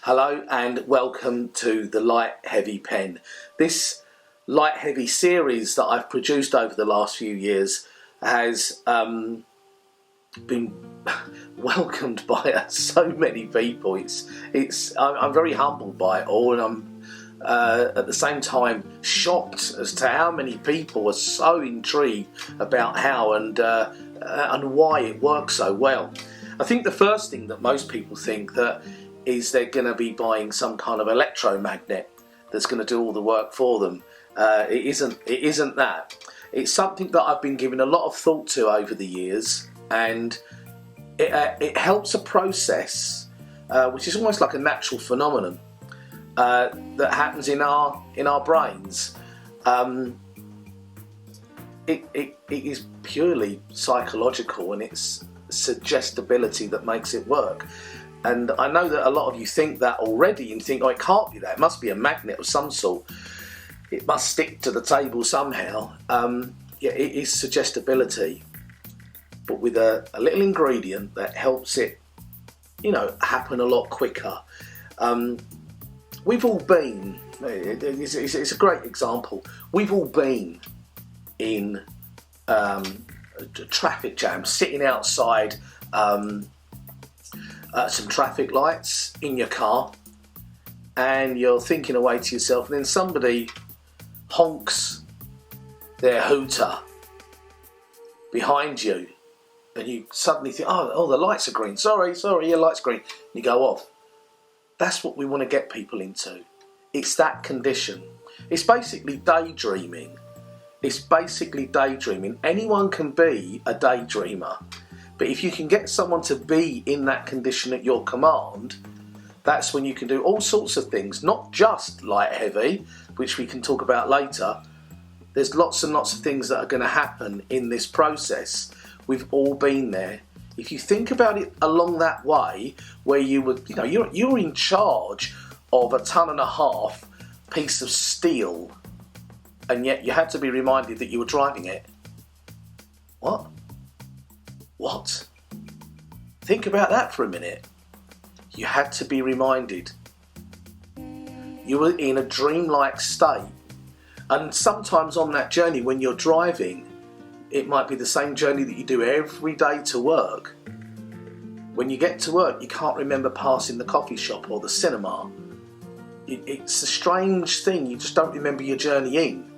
Hello and welcome to the Light Heavy Pen. This Light Heavy series that I've produced over the last few years has been welcomed by so many people. I'm very humbled by it all, and I'm at the same time shocked as to how many people are so intrigued about how and why it works so well. I think the first thing that most people think that is they're going to be buying some kind of electromagnet that's going to do all the work for them. It isn't that. It's something that I've been giving a lot of thought to over the years, and it helps a process which is almost like a natural phenomenon that happens in our brains. It is purely psychological, and it's suggestibility that makes it work. And I know that a lot of you think that already and think, oh, it can't be that. It must be a magnet of some sort. It must stick to the table somehow. Yeah, it is suggestibility, but with a little ingredient that helps it, happen a lot quicker. We've all been, it's a great example. We've all been in a traffic jam, sitting outside some traffic lights in your car, and you're thinking away to yourself, and then somebody honks their hooter behind you, and you suddenly think, oh, the lights are green, sorry, your light's green, and you go off. That's what we want to get people into. It's that condition. It's basically daydreaming. Anyone can be a daydreamer. But if you can get someone to be in that condition at your command, that's when you can do all sorts of things, not just light heavy, which we can talk about later. There's lots and lots of things that are going to happen in this process. We've all been there. If you think about it along that way, where you would, you're in charge of a 1.5 ton piece of steel, and yet you had to be reminded that you were driving it. What? Think about that for a minute. You had to be reminded. You were in a dreamlike state. And sometimes on that journey when you're driving, it might be the same journey that you do every day to work. When you get to work, you can't remember passing the coffee shop or the cinema. It's a strange thing. You just don't remember your journey in,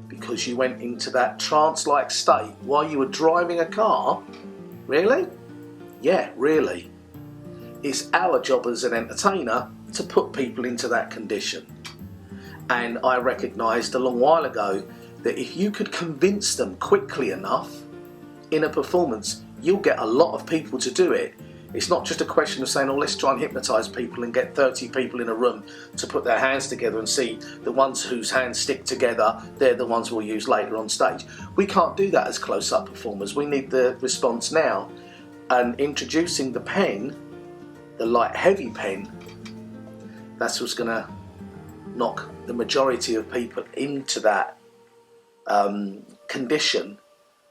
because you went into that trance-like state while you were driving a car. Really? Yeah, really. It's our job as an entertainer to put people into that condition. And I recognised a long while ago that if you could convince them quickly enough in a performance, you'll get a lot of people to do it. It's not just a question of saying, oh, let's try and hypnotise people and get 30 people in a room to put their hands together and see the ones whose hands stick together, they're the ones we'll use later on stage. We can't do that as close-up performers. We need the response now. And introducing the pen, the light heavy pen, that's what's going to knock the majority of people into that condition,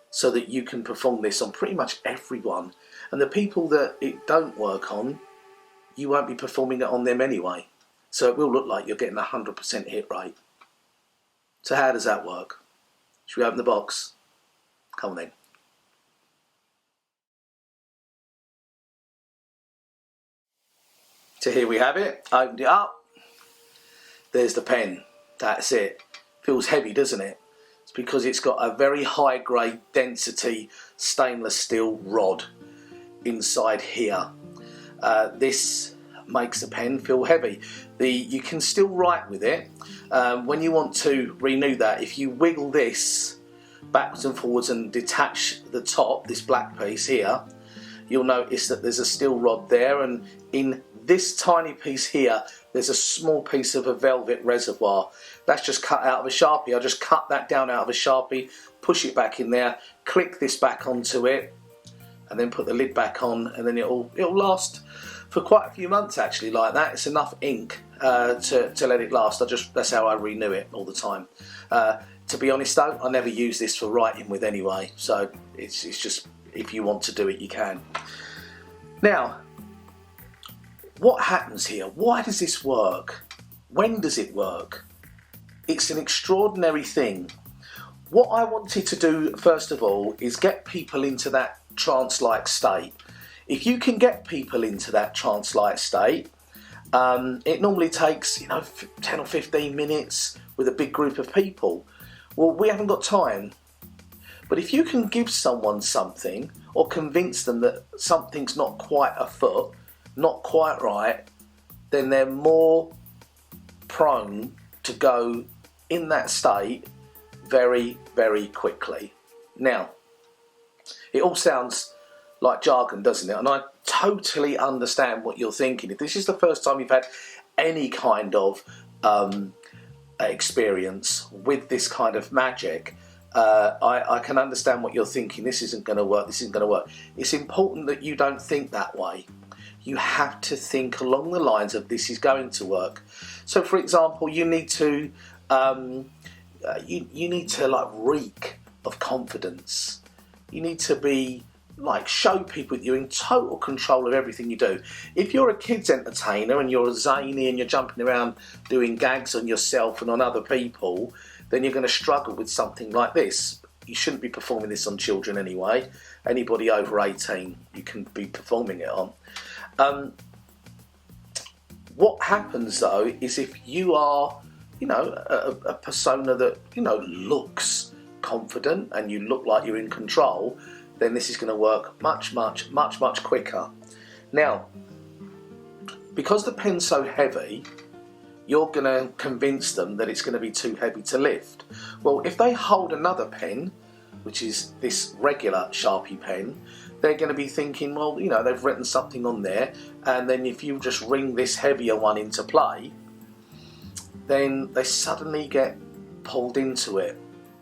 so that you can perform this on pretty much everyone. And the people that it don't work on, you won't be performing it on them anyway. So it will look like you're getting 100% hit rate. So how does that work? Should we open the box? Come on then. So here we have it. Opened it up. There's the pen. That's it. Feels heavy, doesn't it? It's because it's got a very high grade density stainless steel rod inside here. This makes the pen feel heavy. You can still write with it. When you want to renew that, if you wiggle this backwards and forwards and detach the top, this black piece here, you'll notice that there's a steel rod there, and in this tiny piece here there's a small piece of a velvet reservoir. That's just cut out of a Sharpie. I just cut that down out of a Sharpie, push it back in there, click this back onto it, and then put the lid back on, and then it'll last for quite a few months actually like that. It's enough ink to let it last. That's how I renew it all the time. To be honest though, I never use this for writing with anyway, so it's just, if you want to do it you can. Now, what happens here? Why does this work? When does it work? It's an extraordinary thing. What I wanted to do first of all is get people into that trance-like state. If you can get people into that trance-like state, it normally takes 10 or 15 minutes with a big group of people. Well, we haven't got time. But if you can give someone something or convince them that something's not quite afoot, not quite right, then they're more prone to go in that state very, very quickly. Now, it all sounds like jargon, doesn't it? And I totally understand what you're thinking. If this is the first time you've had any kind of experience with this kind of magic, I can understand what you're thinking. This isn't going to work, this isn't going to work. It's important that you don't think that way. You have to think along the lines of this is going to work. So for example, you need to you need to like reek of confidence. You need to be like, show people that you're in total control of everything you do. If you're a kids entertainer and you're zany and you're jumping around doing gags on yourself and on other people, then you're going to struggle with something like this. You shouldn't be performing this on children anyway. Anybody over 18 you can be performing it on. What happens though is if you are, a persona that, looks confident and you look like you're in control, then this is going to work much, much, much, much quicker. Now, because the pen's so heavy, you're going to convince them that it's going to be too heavy to lift. Well, if they hold another pen, which is this regular Sharpie pen, they're going to be thinking, well, they've written something on there, and then if you just ring this heavier one into play, then they suddenly get pulled into it.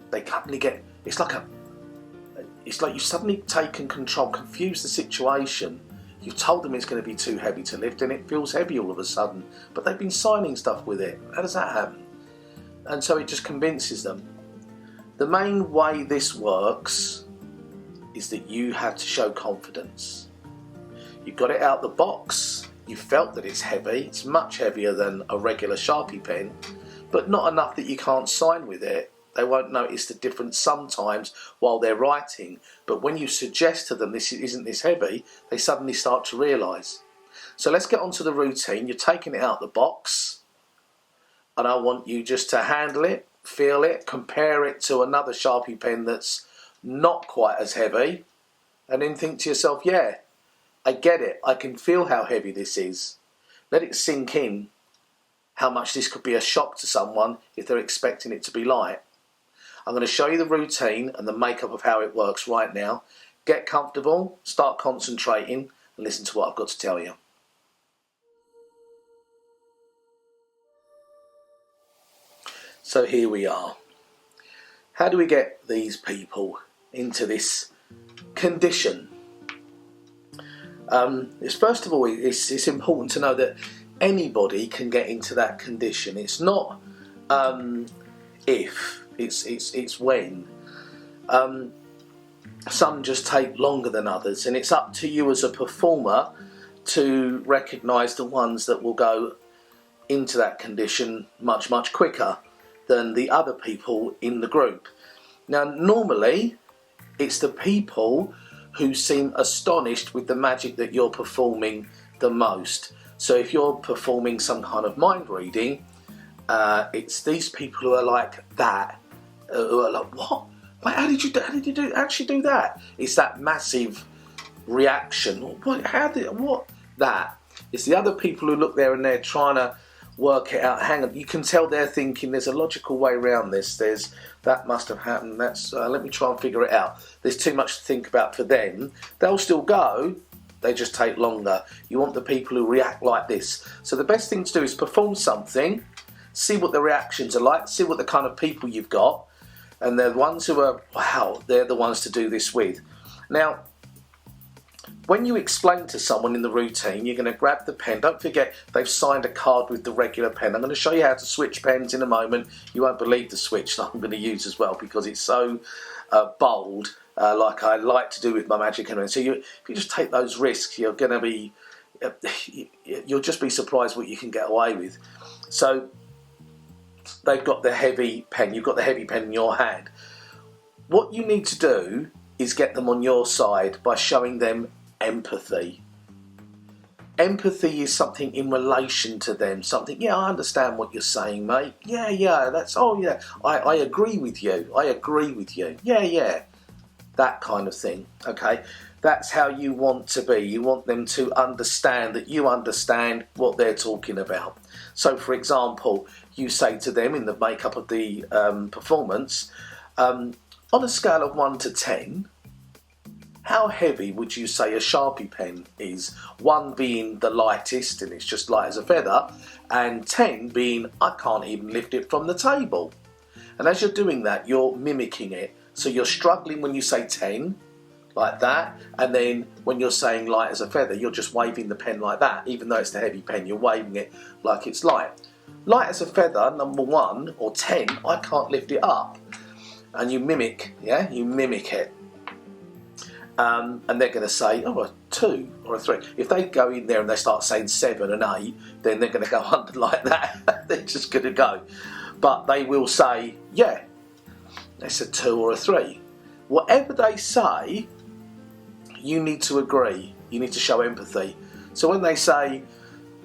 They suddenly get, it's like you've suddenly taken control, confused the situation. You've told them it's going to be too heavy to lift, and it feels heavy all of a sudden, but they've been signing stuff with it. How does that happen? And so it just convinces them. The main way this works is that you have to show confidence. You've got it out the box, you felt that it's heavy, it's much heavier than a regular Sharpie pen, but not enough that you can't sign with it. They won't notice the difference sometimes while they're writing, but when you suggest to them this isn't this heavy, they suddenly start to realise. So let's get on to the routine. You're taking it out the box, and I want you just to handle it, feel it, compare it to another Sharpie pen that's not quite as heavy, and then think to yourself, yeah, I get it, I can feel how heavy this is. Let it sink in how much this could be a shock to someone if they're expecting it to be light. I'm going to show you the routine and the makeup of how it works right now. Get comfortable, start concentrating, and listen to what I've got to tell you. So here we are. How do we get these people into this condition? First of all, it's important to know that anybody can get into that condition. It's not if, it's when. Some just take longer than others, and it's up to you as a performer to recognise the ones that will go into that condition much, much quicker than the other people in the group. Now, normally, it's the people who seem astonished with the magic that you're performing the most. So if you're performing some kind of mind reading, it's these people who are like that who are like, what? Wait, how did you actually do that? It's that massive reaction. What? That. It's the other people who look there and they're trying to work it out. Hang on, you can tell they're thinking there's a logical way around this. That must have happened. Let me try and figure it out. There's too much to think about for them. They'll still go. They just take longer. You want the people who react like this. So the best thing to do is perform something, see what the reactions are like, see what the kind of people you've got, and they're the ones who are, wow, they're the ones to do this with. Now, when you explain to someone in the routine, you're going to grab the pen. Don't forget, they've signed a card with the regular pen. I'm going to show you how to switch pens in a moment. You won't believe the switch that I'm going to use as well, because it's so bold, like I like to do with my Magic Pen. So if you just take those risks, you're going to be, you'll just be surprised what you can get away with. So they've got the heavy pen. You've got the heavy pen in your hand. What you need to do is get them on your side by showing them empathy. Empathy is something in relation to them. Something, yeah, I understand what you're saying, mate. Yeah, I agree with you. I agree with you. Yeah. That kind of thing, okay? That's how you want to be. You want them to understand that you understand what they're talking about. So, for example, you say to them in the makeup of the performance, on a scale of 1 to 10, how heavy would you say a Sharpie pen is? 1 being the lightest and it's just light as a feather, and 10 being I can't even lift it from the table. And as you're doing that, you're mimicking it. So you're struggling when you say 10, like that, and then when you're saying light as a feather, you're just waving the pen like that. Even though it's the heavy pen, you're waving it like it's light. Light as a feather, number 1, or 10, I can't lift it up. And you mimic, yeah? You mimic it. And they're going to say, oh, a 2 or a 3. If they go in there and they start saying 7 and 8, then they're going to go under like that. They're just going to go. But they will say, yeah, it's a 2 or a 3. Whatever they say, you need to agree. You need to show empathy. So when they say,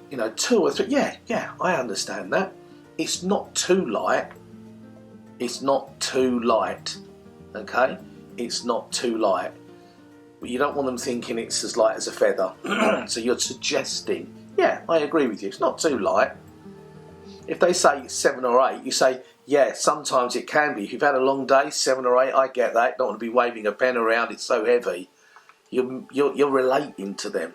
2 or 3, yeah, I understand that. It's not too light. It's not too light. Okay? It's not too light. But you don't want them thinking it's as light as a feather. So you're suggesting, yeah, I agree with you. It's not too light. If they say 7 or 8, you say, yeah, sometimes it can be. If you've had a long day, 7 or 8, I get that. Don't want to be waving a pen around, it's so heavy. You're relating to them.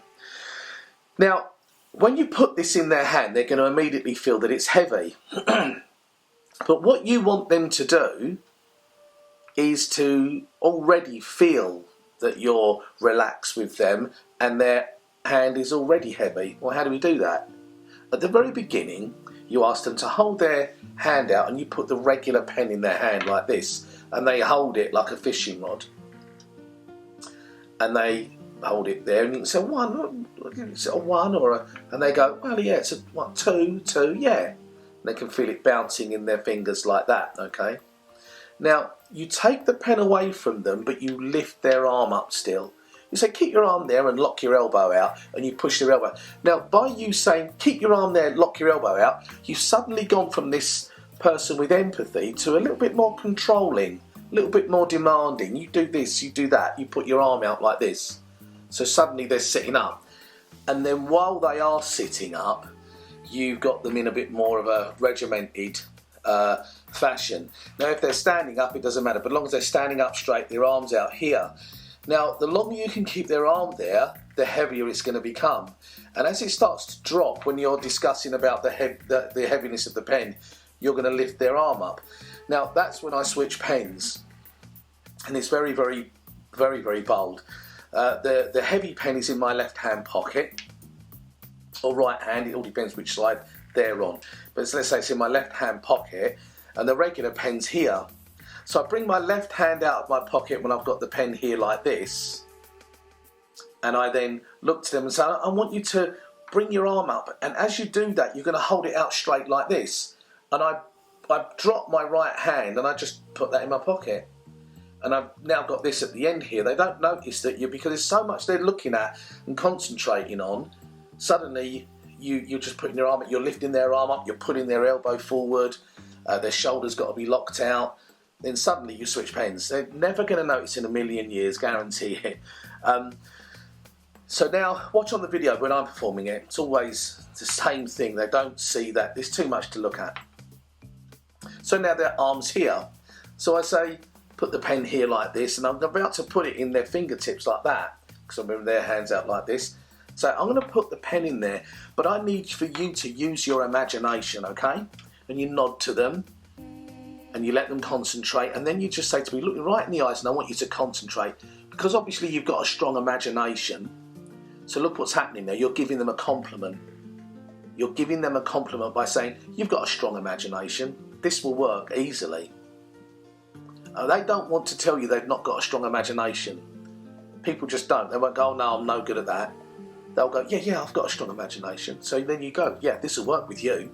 Now, when you put this in their hand, they're going to immediately feel that it's heavy. But what you want them to do is to already feel that you're relaxed with them and their hand is already heavy. Well, how do we do that? At the very beginning, you ask them to hold their hand out and you put the regular pen in their hand like this, and they hold it like a fishing rod. And they hold it there and you can say 1, is it a 1 or a, and they go, well, yeah, it's a 1, 2, yeah. And they can feel it bouncing in their fingers like that, okay? Now, you take the pen away from them, but you lift their arm up still. You say, keep your arm there and lock your elbow out, and you push their elbow. Now, by you saying, keep your arm there, lock your elbow out, you've suddenly gone from this person with empathy to a little bit more controlling, a little bit more demanding. You do this, you do that, you put your arm out like this. So suddenly they're sitting up. And then while they are sitting up, you've got them in a bit more of a regimented fashion. Now, if they're standing up, it doesn't matter, but as long as they're standing up straight, their arms out here. Now, the longer you can keep their arm there, the heavier it's going to become. And as it starts to drop, when you're discussing about the heaviness of the pen, you're going to lift their arm up. Now, that's when I switch pens. And it's very, very, very, very bold. The heavy pen is in my left-hand pocket, or right hand, it all depends which side they're on. But let's say it's in my left-hand pocket, and the regular pen's here. So I bring my left hand out of my pocket when I've got the pen here like this, and I then look to them and say, I want you to bring your arm up, and as you do that, you're going to hold it out straight like this. And I drop my right hand and I just put that in my pocket. And I've now got this at the end here. They don't notice that because there's so much they're looking at and concentrating on, suddenly you're just putting your arm up, you're lifting their arm up, you're putting their elbow forward, their shoulders got to be locked out. then suddenly you switch pens. They're never going to notice in a million years, guarantee it. So now, watch on the video when I'm performing it. It's always the same thing. They don't see that. There's too much to look at. So now their arms here. So I say, put the pen here like this, and I'm about to put it in their fingertips like that, because I remember their hands out like this. So I'm going to put the pen in there, but I need for you to use your imagination, okay? And you nod to them, and you let them concentrate, and then you just say to me, look me right in the eyes, and I want you to concentrate, because obviously you've got a strong imagination. So look what's happening there. You're giving them a compliment. You're giving them a compliment by saying, you've got a strong imagination. This will work easily. They don't want to tell you they've not got a strong imagination. People just don't. They won't go, oh no, I'm no good at that. They'll go, yeah, I've got a strong imagination. So then you go, yeah, this will work with you.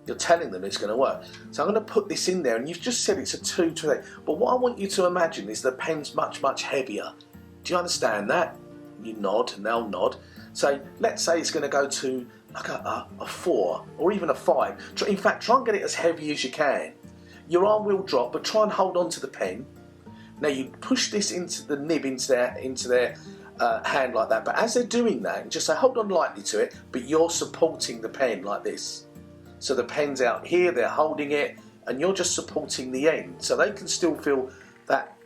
You're telling them it's going to work. So I'm going to put this in there, and you've just said it's a 2 to 8. But what I want you to imagine is the pen's much, much heavier. Do you understand that? You nod, and they'll nod. So let's say it's going to go to like a 4 or even a 5. In fact, try and get it as heavy as you can. Your arm will drop, but try and hold on to the pen. Now you push this into the nib, into their hand like that. But as they're doing that, just say hold on lightly to it, but you're supporting the pen like this. So the pen's out here, they're holding it, and you're just supporting the end, so they can still feel that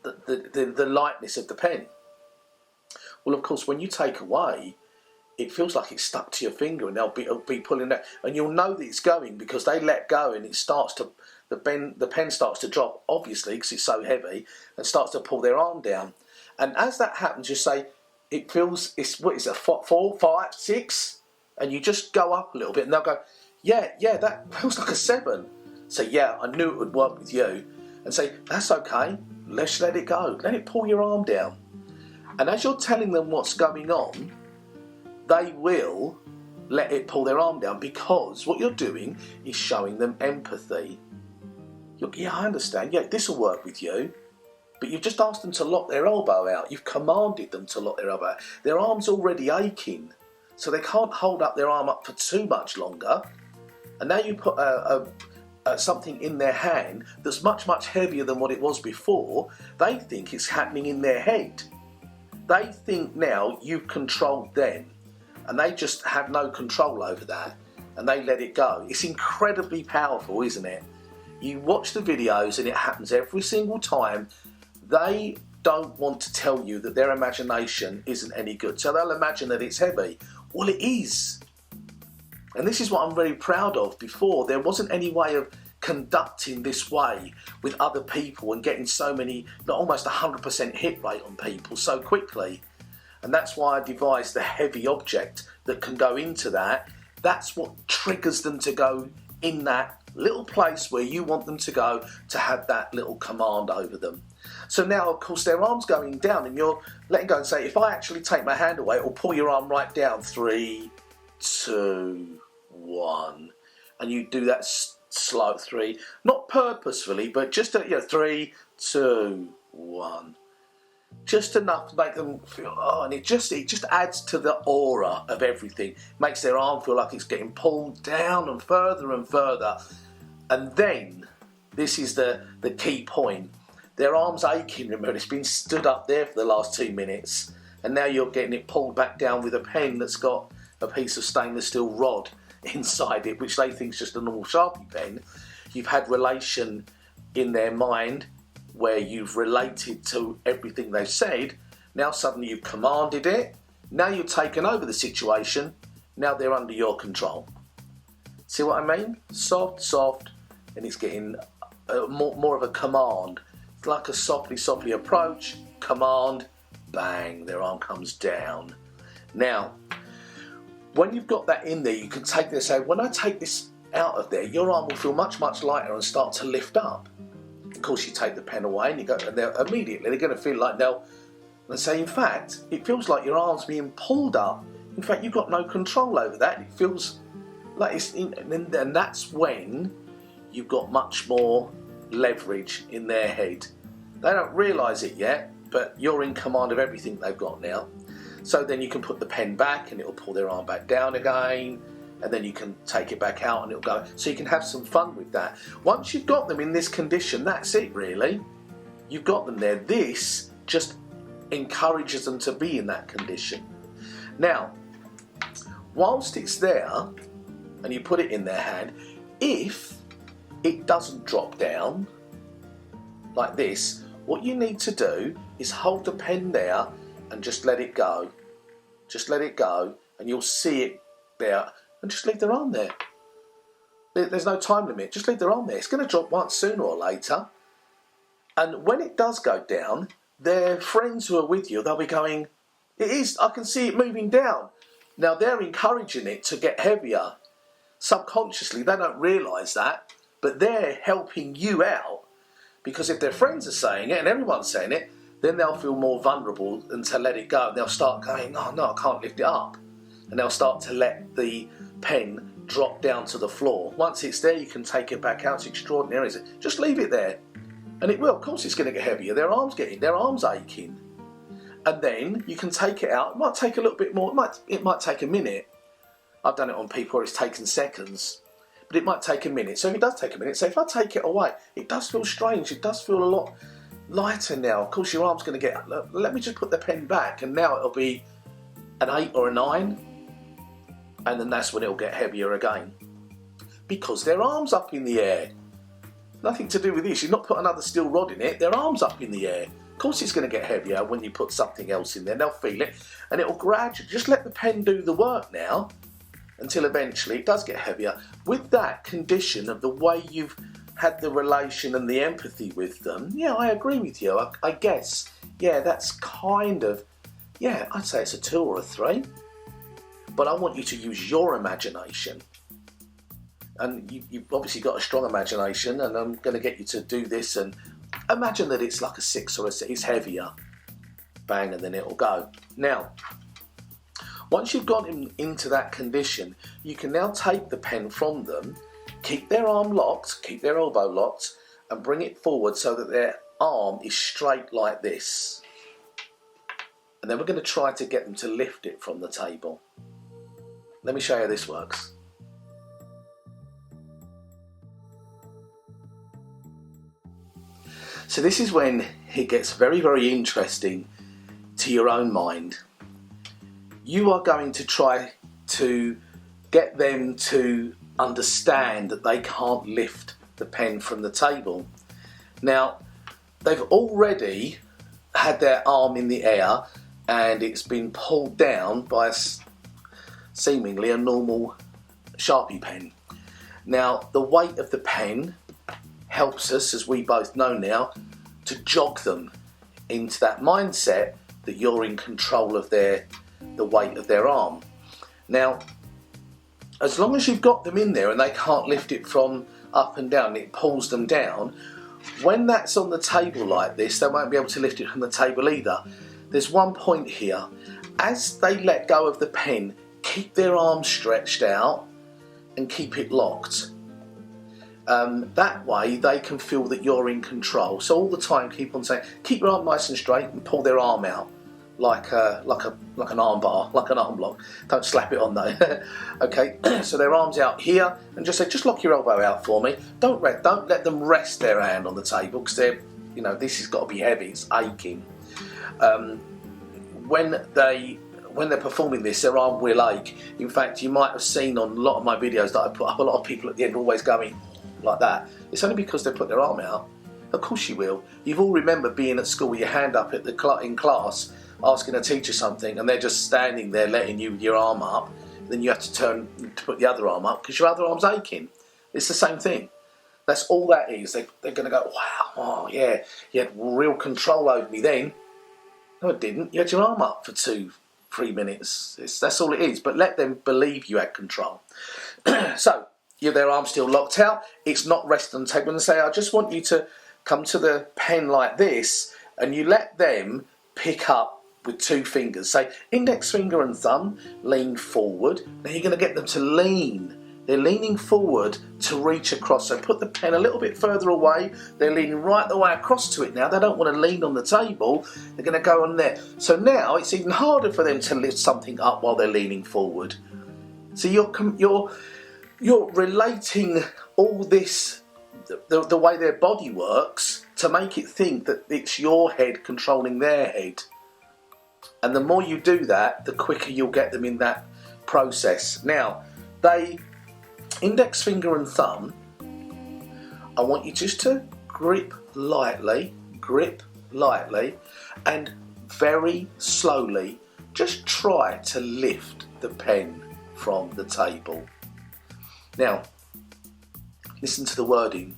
the lightness of the pen. Well, of course, when you take away, it feels like it's stuck to your finger, and they'll be pulling that, and you'll know that it's going because they let go, and it starts to the pen starts to drop, obviously because it's so heavy, and starts to pull their arm down. And as that happens, you say it feels what is it, 4, 5, 6, and you just go up a little bit, and they'll go, yeah, that feels like a 7. So yeah, I knew it would work with you, and say that's okay. Let's let it go. Let it pull your arm down. And as you're telling them what's going on, they will let it pull their arm down, because what you're doing is showing them empathy. Yeah, I understand. Yeah, this will work with you. But you've just asked them to lock their elbow out. You've commanded them to lock their elbow out. Their arm's already aching, so they can't hold up their arm up for too much longer. And now you put something in their hand that's much, much heavier than what it was before. They think it's happening in their head. They think now you've controlled them, and they just have no control over that, and they let it go. It's incredibly powerful, isn't it? You watch the videos and it happens every single time. They don't want to tell you that their imagination isn't any good, so they'll imagine that it's heavy. Well, it is. And this is what I'm very proud of. Before, there wasn't any way of conducting this way with other people and getting so many, almost 100% hit rate on people so quickly. And that's why I devised the heavy object that can go into that. That's what triggers them to go in that little place where you want them to go, to have that little command over them. So now, of course, their arm's going down, and you're letting go and say, if I actually take my hand away, it'll pull your arm right down. 3, 2, 1. And you do that slow 3, not purposefully, but just 3, 2, 1. Just enough to make them feel, and it just adds to the aura of everything. Makes their arm feel like it's getting pulled down and further. And then, this is the key point. Their arm's aching, remember, it's been stood up there for the last 2 minutes, and now you're getting it pulled back down with a pen that's got a piece of stainless steel rod inside it, which they think is just a normal Sharpie pen. You've had relation in their mind where you've related to everything they've said. Now suddenly you've commanded it. Now you've taken over the situation. Now they're under your control. See what I mean? Soft, and it's getting more of a command. It's like a softly approach, command, bang, their arm comes down. Now, when you've got that in there, you can take this out. When I take this out of there, your arm will feel much, much lighter and start to lift up. Of course, you take the pen away, and they're immediately they're going to feel like they'll say, in fact, it feels like your arm's being pulled up. In fact, you've got no control over that. It feels like it's and that's when you've got much more leverage in their head. They don't realise it yet, but you're in command of everything they've got now. So then you can put the pen back, and it'll pull their arm back down again, and then you can take it back out and it'll go. So you can have some fun with that. Once you've got them in this condition, that's it really. You've got them there. This just encourages them to be in that condition. Now, whilst it's there and you put it in their hand, if it doesn't drop down like this, what you need to do is hold the pen there and just let it go. Just let it go and you'll see it there, and just leave their arm there. There's no time limit, just leave their arm there. It's going to drop once sooner or later, and when it does go down, their friends who are with you, they'll be going, it is, I can see it moving down. Now they're encouraging it to get heavier. Subconsciously, they don't realise that, but they're helping you out, because if their friends are saying it and everyone's saying it, then they'll feel more vulnerable and to let it go. And they'll start going, oh no, I can't lift it up. And they'll start to let the pen drop down to the floor. Once it's there, you can take it back out. It's extraordinary, isn't it? Just leave it there. And it will. Of course it's going to get heavier. Their arms aching. And then you can take it out. It might take a little bit more. It might take a minute. I've done it on people where it's taken seconds. But it might take a minute. So if it does take a minute, so if I take it away, it does feel strange. It does feel a lot lighter now. Of course your arm's going to get, let me just put the pen back, and now it'll be an 8 or a 9, and then that's when it'll get heavier again. Because their arm's up in the air. Nothing to do with this. You've not put another steel rod in it. Their arm's up in the air. Of course it's going to get heavier when you put something else in there. They'll feel it, and it'll gradually, just let the pen do the work now, until eventually it does get heavier. With that condition of the way you've had the relation and the empathy with them, yeah, I agree with you. I guess, yeah, that's kind of, yeah, I'd say it's a 2 or a 3. But I want you to use your imagination. And you've obviously got a strong imagination, and I'm going to get you to do this and imagine that it's like a 6 or a 6, it's heavier. Bang, and then it'll go. Now, once you've got him into that condition, you can now take the pen from them, keep their arm locked, keep their elbow locked, and bring it forward so that their arm is straight like this. And then we're going to try to get them to lift it from the table. Let me show you how this works. So this is when it gets very, very interesting to your own mind. You are going to try to get them to understand that they can't lift the pen from the table. Now, they've already had their arm in the air and it's been pulled down by seemingly a normal Sharpie pen. Now, the weight of the pen helps us, as we both know now, to jog them into that mindset that you're in control of the weight of their arm. Now, as long as you've got them in there and they can't lift it from up and down, it pulls them down, when that's on the table like this, they won't be able to lift it from the table either. There's one point here. As they let go of the pen, keep their arms stretched out and keep it locked. That way they can feel that you're in control. So all the time keep on saying, keep your arm nice and straight, and pull their arm out like an arm bar, like an arm lock. Don't slap it on though. Okay, so their arms out here, and just say, just lock your elbow out for me. Don't let them rest their hand on the table, because they're, you know, this has got to be heavy. It's aching. When they're performing this, their arm will ache. In fact, you might have seen on a lot of my videos that I put up, a lot of people at the end always going like that. It's only because they put their arm out. Of course you will. You've all remembered being at school with your hand up in class, asking a teacher something, and they're just standing there letting you with your arm up. Then you have to turn to put the other arm up because your other arm's aching. It's the same thing. That's all that is. They're going to go, wow, oh yeah, you had real control over me then. No, it didn't. You had your arm up for 2-3 minutes. That's all it is. But let them believe you had control. So, their arm's still locked out. It's not resting on the table. And say, I just want you to come to the pen like this, and you let them pick up with 2 fingers. Say, index finger and thumb, lean forward. Now you're going to get them to lean. They're leaning forward to reach across. So put the pen a little bit further away. They're leaning right the way across to it now. They don't want to lean on the table. They're going to go on there. So now it's even harder for them to lift something up while they're leaning forward. So you're relating all this, the way their body works, to make it think that it's your head controlling their head. And the more you do that, the quicker you'll get them in that process. Now, index finger and thumb, I want you just to grip lightly, and very slowly just try to lift the pen from the table. Now, listen to the wording.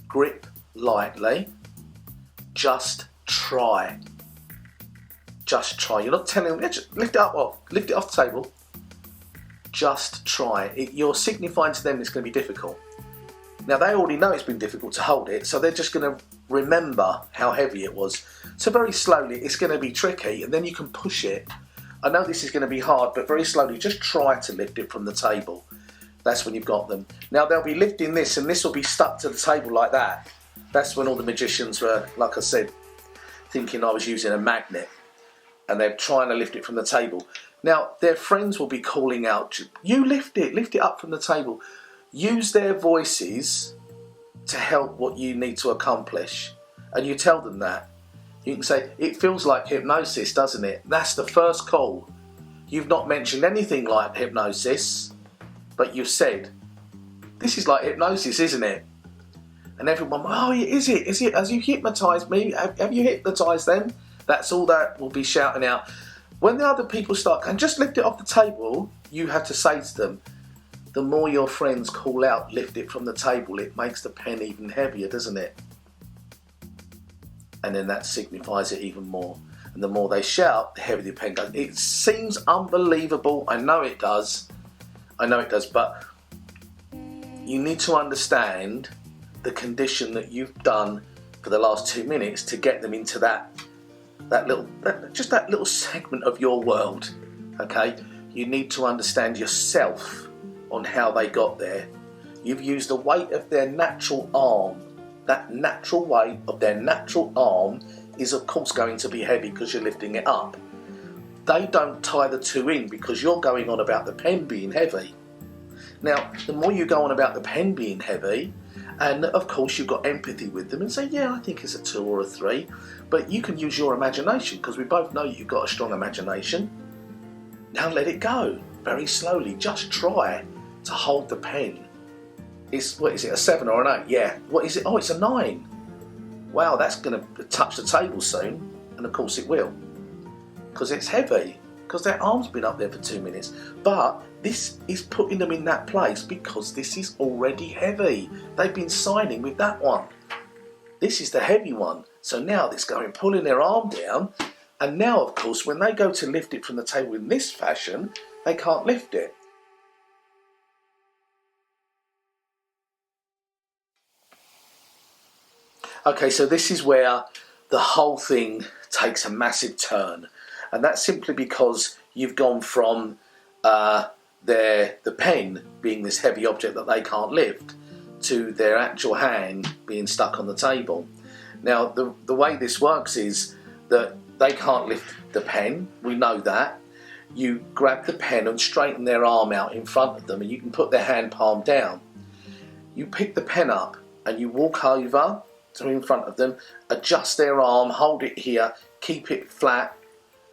Grip lightly, just try. Just try. You're not telling them, just lift it off the table. Just try. You're signifying to them it's going to be difficult. Now, they already know it's been difficult to hold it, so they're just going to remember how heavy it was. So very slowly, it's going to be tricky, and then you can push it. I know this is going to be hard, but very slowly, just try to lift it from the table. That's when you've got them. Now, they'll be lifting this, and this will be stuck to the table like that. That's when all the magicians were, like I said, thinking I was using a magnet, and they're trying to lift it from the table. Now, their friends will be calling out, you lift it up from the table. Use their voices to help what you need to accomplish. And you tell them that. You can say, it feels like hypnosis, doesn't it? That's the first call. You've not mentioned anything like hypnosis, but you've said, this is like hypnosis, isn't it? And everyone, oh, is it? Is it? Has you hypnotised me? Have you hypnotised them? That's all that will be shouting out. When the other people start going, just lift it off the table, you have to say to them, the more your friends call out, lift it from the table, it makes the pen even heavier, doesn't it? And then that signifies it even more. And the more they shout, the heavier the pen goes. It seems unbelievable. I know it does. But you need to understand the condition that you've done for the last 2 minutes to get them into that little segment of your world. Okay? You need to understand yourself on how they got there. You've used the weight of their natural arm. That natural weight of their natural arm is of course going to be heavy because you're lifting it up. They don't tie the two in because you're going on about the pen being heavy. Now, the more you go on about the pen being heavy, and of course you've got empathy with them and say, yeah, I think it's a 2 or a 3, but you can use your imagination because we both know you've got a strong imagination. Now let it go, very slowly, just try to hold the pen. What is it, a 7 or an 8? Yeah. What is it? Oh, it's a 9. Wow, that's going to touch the table soon. And of course it will. Because it's heavy. Because their arm's been up there for 2 minutes. But this is putting them in that place because this is already heavy. They've been signing with that one. This is the heavy one. So now it's going, pulling their arm down. And now, of course, when they go to lift it from the table in this fashion, they can't lift it. Okay, so this is where the whole thing takes a massive turn, and that's simply because you've gone from the pen being this heavy object that they can't lift to their actual hand being stuck on the table. Now, the way this works is that they can't lift the pen, we know that. You grab the pen and straighten their arm out in front of them, and you can put their hand palm down. You pick the pen up and you walk over to in front of them, adjust their arm, hold it here, keep it flat,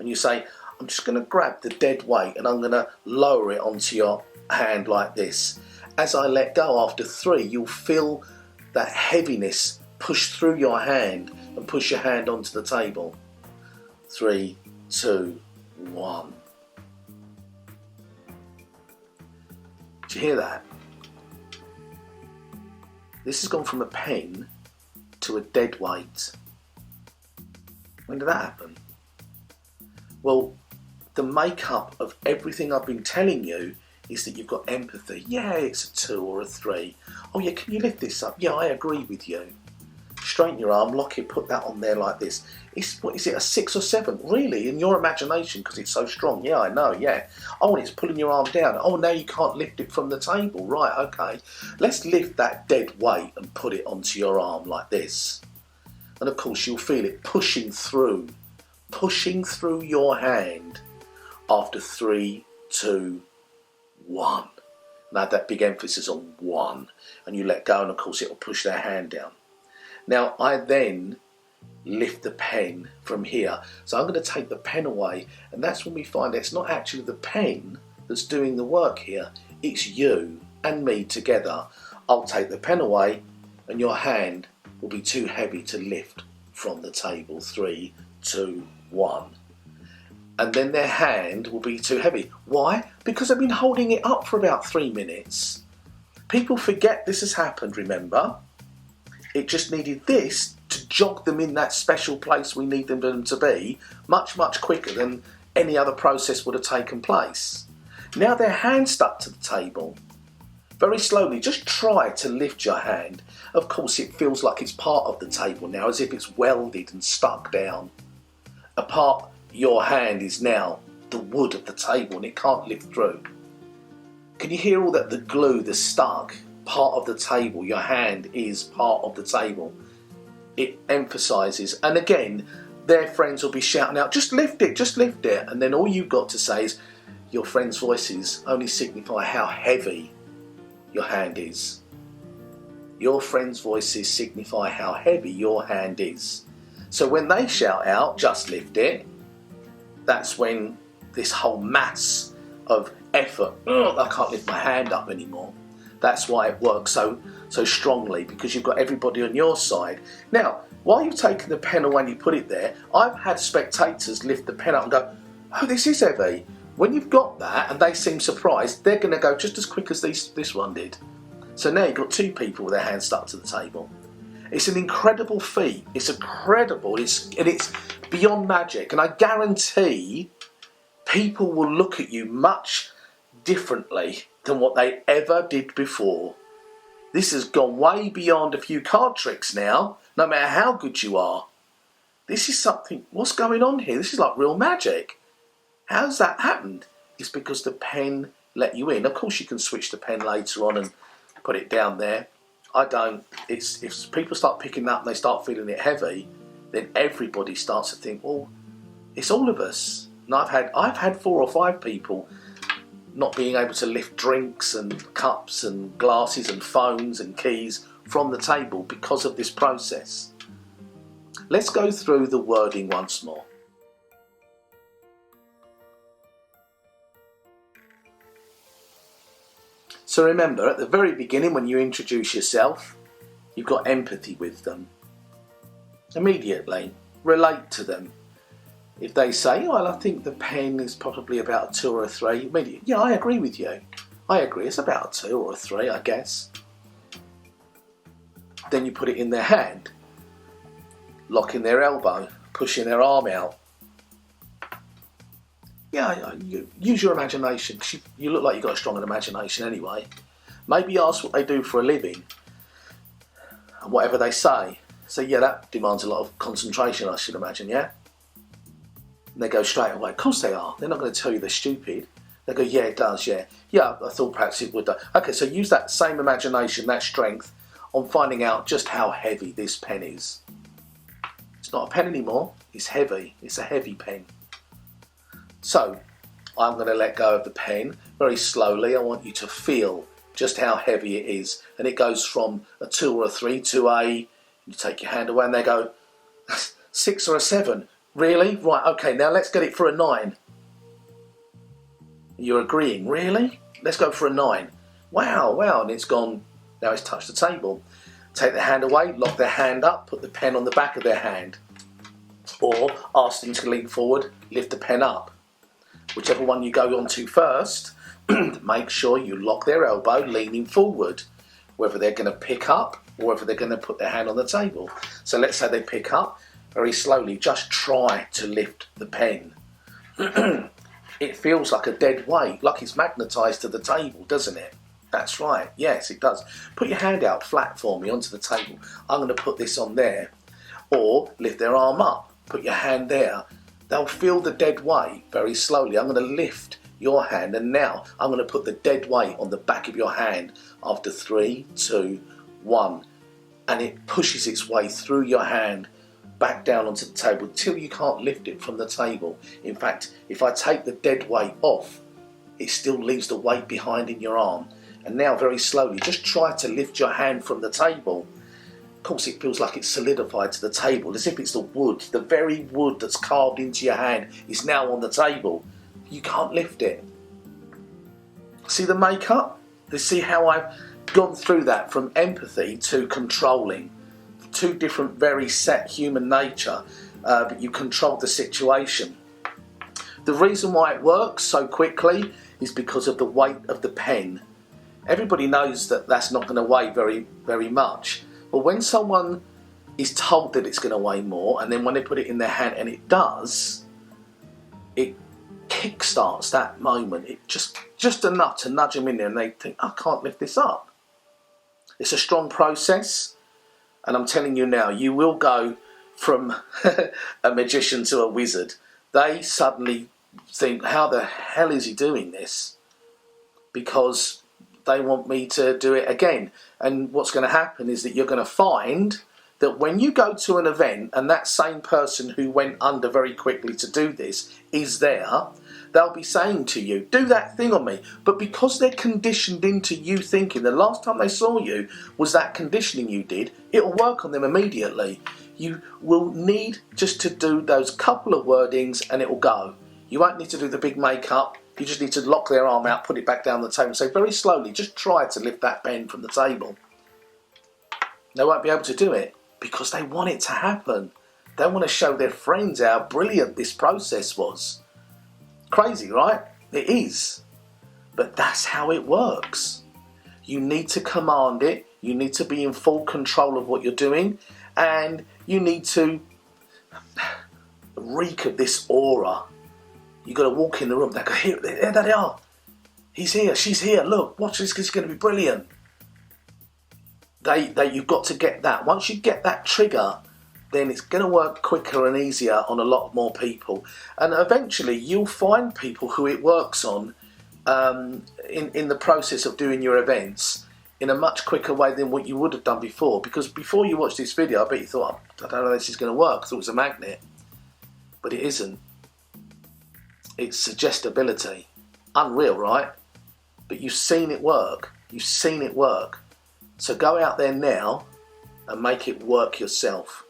and you say, I'm just going to grab the dead weight and I'm going to lower it onto your hand like this. As I let go after 3, you'll feel that heaviness push through your hand and push your hand onto the table. 3, 2, 1. Do you hear that? This has gone from a pen to a dead weight. When did that happen? Well, the makeup of everything I've been telling you is that you've got empathy. Yeah, it's a 2 or a 3. Oh yeah, can you lift this up? Yeah, I agree with you. Straighten your arm, lock it, put that on there like this. What is it, a 6 or 7? Really? In your imagination, because it's so strong. Yeah, I know, yeah. Oh, and it's pulling your arm down. Oh, now you can't lift it from the table. Right, okay. Let's lift that dead weight and put it onto your arm like this. And of course, you'll feel it pushing through your hand after 3, 2, 1. And add that big emphasis on 1. And you let go, and of course it'll push their hand down. Now I then lift the pen from here. So I'm going to take the pen away, and that's when we find it's not actually the pen that's doing the work here. It's you and me together. I'll take the pen away, and your hand will be too heavy to lift from the table. 3, 2, 1. And then their hand will be too heavy. Why? Because I've been holding it up for about 3 minutes. People forget this has happened, remember? It just needed this to jog them in that special place we need them to be much, much quicker than any other process would have taken place. Now their hand stuck to the table. Very slowly, just try to lift your hand. Of course, it feels like it's part of the table now, as if it's welded and stuck down. Your hand is now the wood of the table, and it can't lift through. Can you hear all that? The glue, the stuck part of the table. Your hand is part of the table. It emphasises, and again, their friends will be shouting out, just lift it, just lift it. And then all you've got to say is, your friends' voices only signify how heavy your hand is. Your friends' voices signify how heavy your hand is. So when they shout out, just lift it, that's when this whole mass of effort, I can't lift my hand up anymore. That's why it works so strongly, because you've got everybody on your side. Now, while you've taken the pen away and you put it there, I've had spectators lift the pen up and go, oh, this is heavy. When you've got that and they seem surprised, they're going to go just as quick as this one did. So now you've got 2 people with their hands stuck to the table. It's an incredible feat. It's incredible. It's beyond magic. And I guarantee people will look at you much differently than what they ever did before. This has gone way beyond a few card tricks now, no matter how good you are. This is something, what's going on here? This is like real magic. How's that happened? It's because the pen let you in. Of course you can switch the pen later on and put it down there. I don't. If people start picking that and they start feeling it heavy, then everybody starts to think, well, it's all of us. And I've had 4 or 5 people not being able to lift drinks and cups and glasses and phones and keys from the table because of this process. Let's go through the wording once more. So remember, at the very beginning when you introduce yourself, you've got empathy with them. Immediately, relate to them. If they say, well, I think the pen is probably about a 2 or a 3, immediately, yeah, I agree with you. I agree, it's about a 2 or a 3, I guess. Then you put it in their hand, locking their elbow, pushing their arm out. Yeah, use your imagination, because you look like you've got a strong imagination anyway. Maybe ask what they do for a living, and whatever they say. So yeah, that demands a lot of concentration, I should imagine, yeah? And they go straight away, of course they are. They're not going to tell you they're stupid. They go, yeah, it does, yeah. Yeah, I thought perhaps it would. Okay, so use that same imagination, that strength, on finding out just how heavy this pen is. It's not a pen anymore, it's heavy. It's a heavy pen. So, I'm going to let go of the pen very slowly. I want you to feel just how heavy it is. And it goes from a 2 or a 3 to you take your hand away and they go, 6 or a 7. Really? Right, okay, now let's get it for a 9. You're agreeing, really? Let's go for a 9. Wow, and it's gone, now it's touched the table. Take their hand away, lock their hand up, put the pen on the back of their hand. Or ask them to lean forward, lift the pen up. Whichever one you go on to first, make sure you lock their elbow leaning forward, whether they're going to pick up or whether they're going to put their hand on the table. So let's say they pick up, very slowly, just try to lift the pen. It feels like a dead weight, like it's magnetised to the table, doesn't it? That's right, yes it does. Put your hand out flat for me onto the table. I'm going to put this on there. Or lift their arm up, put your hand there. They'll feel the dead weight very slowly. I'm going to lift your hand, and now I'm going to put the dead weight on the back of your hand after 3, 2, 1. And it pushes its way through your hand back down onto the table till you can't lift it from the table. In fact, if I take the dead weight off, it still leaves the weight behind in your arm. And now very slowly, just try to lift your hand from the table. Of course, it feels like it's solidified to the table, as if it's the wood, the very wood that's carved into your hand is now on the table. You can't lift it. See the makeup? You see how I've gone through that from empathy to controlling. Two different, very set human nature, but you control the situation. The reason why it works so quickly is because of the weight of the pen. Everybody knows that that's not going to weigh very, very much. But when someone is told that it's going to weigh more, and then when they put it in their hand and it does, it kickstarts that moment. It just enough to nudge them in there and they think, I can't lift this up. It's a strong process, and I'm telling you now, you will go from a magician to a wizard. They suddenly think, how the hell is he doing this? Because they want me to do it again. And what's going to happen is that you're going to find that when you go to an event and that same person who went under very quickly to do this is there, they'll be saying to you, do that thing on me. But because they're conditioned into you thinking the last time they saw you was that conditioning you did, it'll work on them immediately. You will need just to do those couple of wordings and it will go. You won't need to do the big makeup. You just need to lock their arm out, put it back down the table and say very slowly, just try to lift that pen from the table. They won't be able to do it because they want it to happen. They want to show their friends how brilliant this process was. Crazy, right? It is. But that's how it works. You need to command it. You need to be in full control of what you're doing. And you need to reek of this aura. You've got to walk in the room. They go, here they are. He's here, she's here. Look, watch this, it's going to be brilliant. You've got to get that. Once you get that trigger, then it's going to work quicker and easier on a lot more people. And eventually you'll find people who it works on in the process of doing your events in a much quicker way than what you would have done before. Because before you watched this video, I bet you thought, I don't know if this is going to work. I thought it was a magnet. But it isn't. It's suggestibility. Unreal, right? But you've seen it work. You've seen it work. So go out there now and make it work yourself.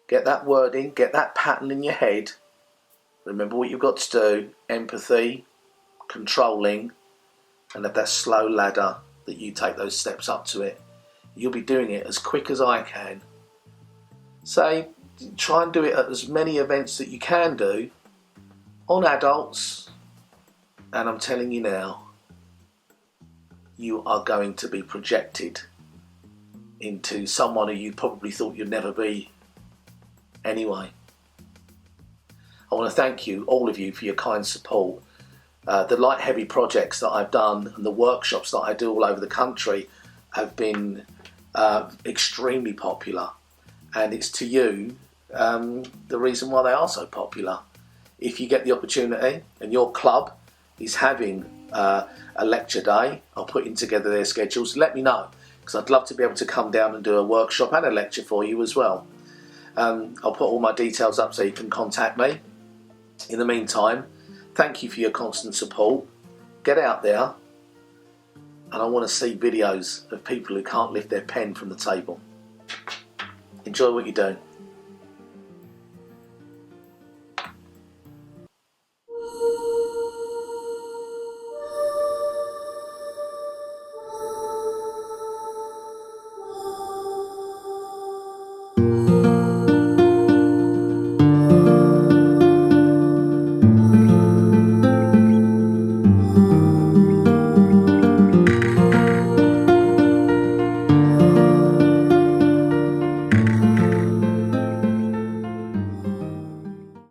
Get that wording, get that pattern in your head. Remember what you've got to do. Empathy, controlling, and have that slow ladder that you take those steps up to it. You'll be doing it as quick as I can. Say, try and do it at as many events that you can do on adults, and I'm telling you now, you are going to be projected into someone who you probably thought you'd never be anyway. I want to thank you, all of you, for your kind support. The light heavy projects that I've done and the workshops that I do all over the country have been extremely popular, and it's to you the reason why they are so popular. If you get the opportunity and your club is having a lecture day, I'll put in together their schedules. Let me know, because I'd love to be able to come down and do a workshop and a lecture for you as well. I'll put all my details up so you can contact me. In the meantime, thank you for your constant support. Get out there, and I want to see videos of people who can't lift their pen from the table. Enjoy what you're doing.